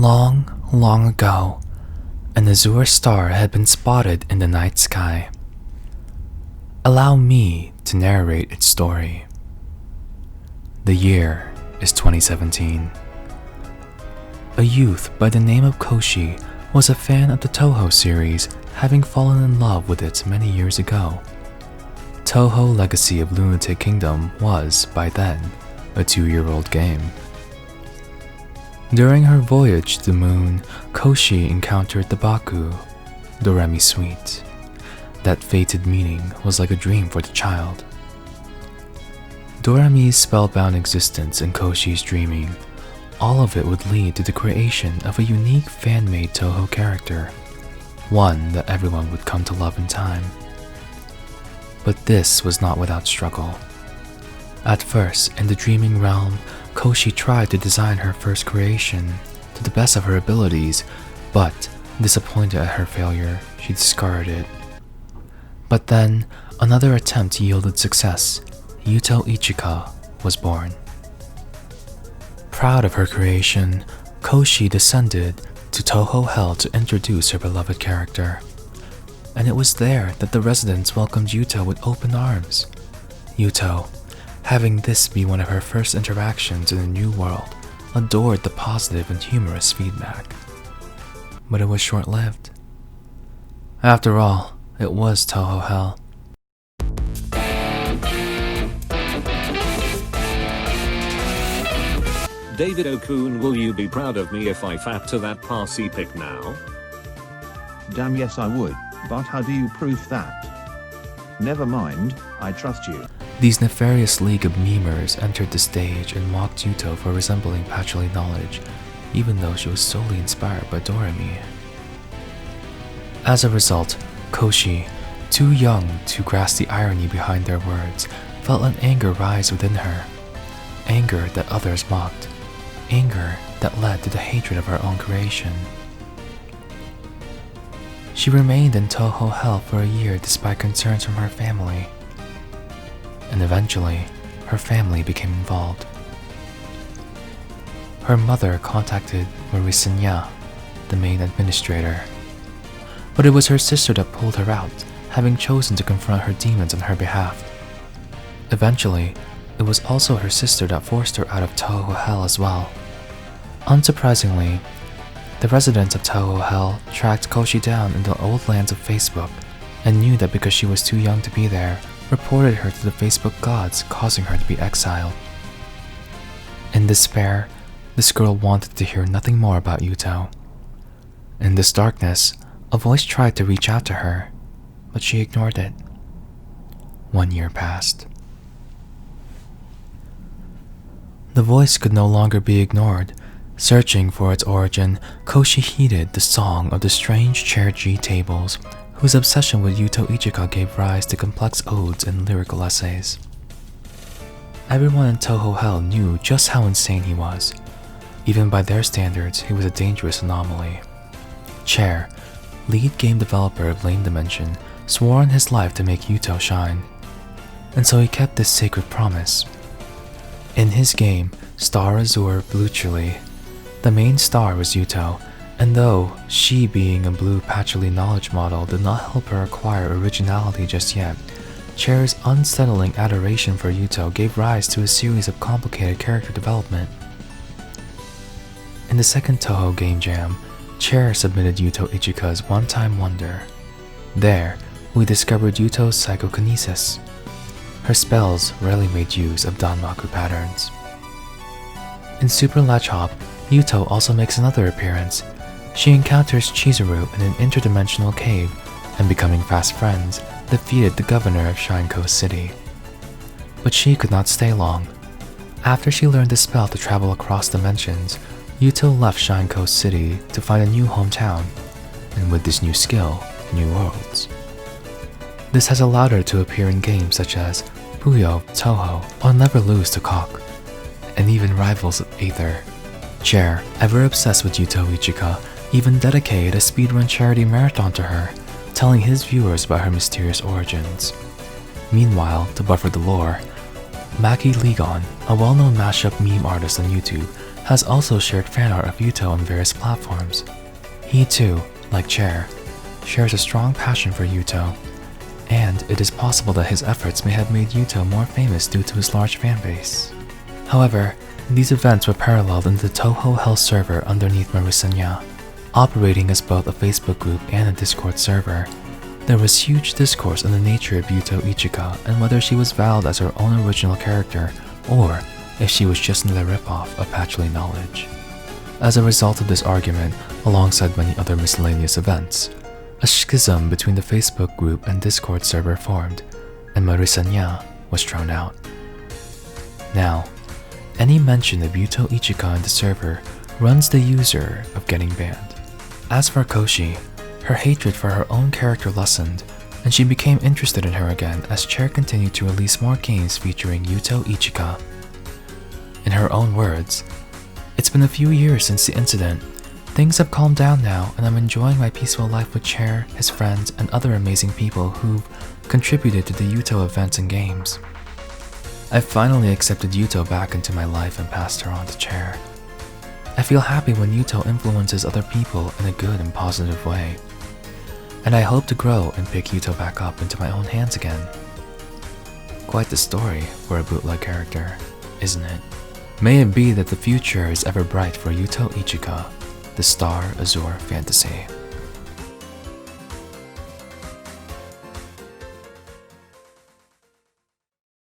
Long, long ago, an azure star had been spotted in the night sky. Allow me to narrate its story. The year is 2017. A youth by the name of Koshi was a fan of the Touhou series, having fallen in love with it many years ago. Touhou Legacy of Lunatic Kingdom was, by then, a 2-year-old game. During her voyage to the moon, Koshi encountered the Baku, Doremi Suite. That fated meeting was like a dream for the child. Doremi's spellbound existence and Koshi's dreaming, all of it would lead to the creation of a unique fan-made Touhou character, one that everyone would come to love in time. But this was not without struggle. At first, in the dreaming realm, Koshi tried to design her first creation to the best of her abilities, but disappointed at her failure, she discarded it. But then, another attempt yielded success. Yuuto Ichika was born. Proud of her creation, Koshi descended to Touhou Hell to introduce her beloved character. And it was there that the residents welcomed Yuuto with open arms. Yuuto, having this be one of her first interactions in a new world, adored the positive and humorous feedback. But it was short-lived. After all, it was Touhou Hell. David Okun, will you be proud of me if I fap to that Parsi pic now? Damn yes I would, but how do you prove that? Never mind, I trust you. These nefarious league of memers entered the stage and mocked Yuuto for resembling Patchouli Knowledge, even though she was solely inspired by Doremi. As a result, Koshi, too young to grasp the irony behind their words, felt an anger rise within her. Anger that others mocked. Anger that led to the hatred of her own creation. She remained in Touhou Hell for a year despite concerns from her family. And eventually, her family became involved. Her mother contacted Marisinya, the main administrator. But it was her sister that pulled her out, having chosen to confront her demons on her behalf. Eventually, it was also her sister that forced her out of Touhou Hell as well. Unsurprisingly, the residents of Touhou Hell tracked Koshi down in the old lands of Facebook and knew that because she was too young to be there, reported her to the Facebook gods, causing her to be exiled. In despair, this girl wanted to hear nothing more about Yuuto. In this darkness, a voice tried to reach out to her, but she ignored it. 1 year passed. The voice could no longer be ignored. Searching for its origin, Koshi heeded the song of the strange ChairGTables, whose obsession with Yuuto Ichika gave rise to complex odes and lyrical essays. Everyone in Touhou Hell knew just how insane he was. Even by their standards, he was a dangerous anomaly. Chair, lead game developer of Lane Dimension, swore on his life to make Yuuto shine. And so he kept this sacred promise. In his game, Star Azure Blutually, the main star was Yuuto, and though she being a blue Patchouli Knowledge model did not help her acquire originality just yet, Chair's unsettling adoration for Yuuto gave rise to a series of complicated character development. In the second Touhou Game Jam, Chair submitted Yuuto Ichika's One-Time Wonder. There, we discovered Yuuto's psychokinesis. Her spells rarely made use of Danmaku patterns. In Super Latch Hop, Yuuto also makes another appearance. She encounters Chizuru in an interdimensional cave, and becoming fast friends, defeated the governor of Shineko City. But she could not stay long. After she learned the spell to travel across dimensions, Yuuto left Shineko City to find a new hometown, and with this new skill, new worlds. This has allowed her to appear in games such as Puyo, Touhou, or Never Lose to Cock, and even rivals of Aether. Chair, ever obsessed with Yuuto Ichika, even dedicated a speedrun charity marathon to her, telling his viewers about her mysterious origins. Meanwhile, to buffer the lore, Maki Ligon, a well-known mashup meme artist on YouTube, has also shared fan art of Yuuto on various platforms. He too, like Chair, shares a strong passion for Yuuto, and it is possible that his efforts may have made Yuuto more famous due to his large fan base. However, these events were paralleled in the Touhou Hell server underneath Marusanya, operating as both a Facebook group and a Discord server. There was huge discourse on the nature of Yuuto Ichika and whether she was valid as her own original character or if she was just another ripoff of Patchouli Knowledge. As a result of this argument, alongside many other miscellaneous events, a schism between the Facebook group and Discord server formed, and Marusanya was thrown out. Now, any mention of Yuuto Ichika in the server runs the user of getting banned. As for Koshi, her hatred for her own character lessened, and she became interested in her again as Chair continued to release more games featuring Yuuto Ichika. In her own words, "It's been a few years since the incident. Things have calmed down now, and I'm enjoying my peaceful life with Chair, his friends, and other amazing people who've contributed to the Yuuto events and games. I've finally accepted Yuuto back into my life and passed her on to Chair. I feel happy when Yuuto influences other people in a good and positive way. And I hope to grow and pick Yuuto back up into my own hands again." Quite the story for a bootleg character, isn't it? May it be that the future is ever bright for Yuuto Ichika, the star Azure fantasy.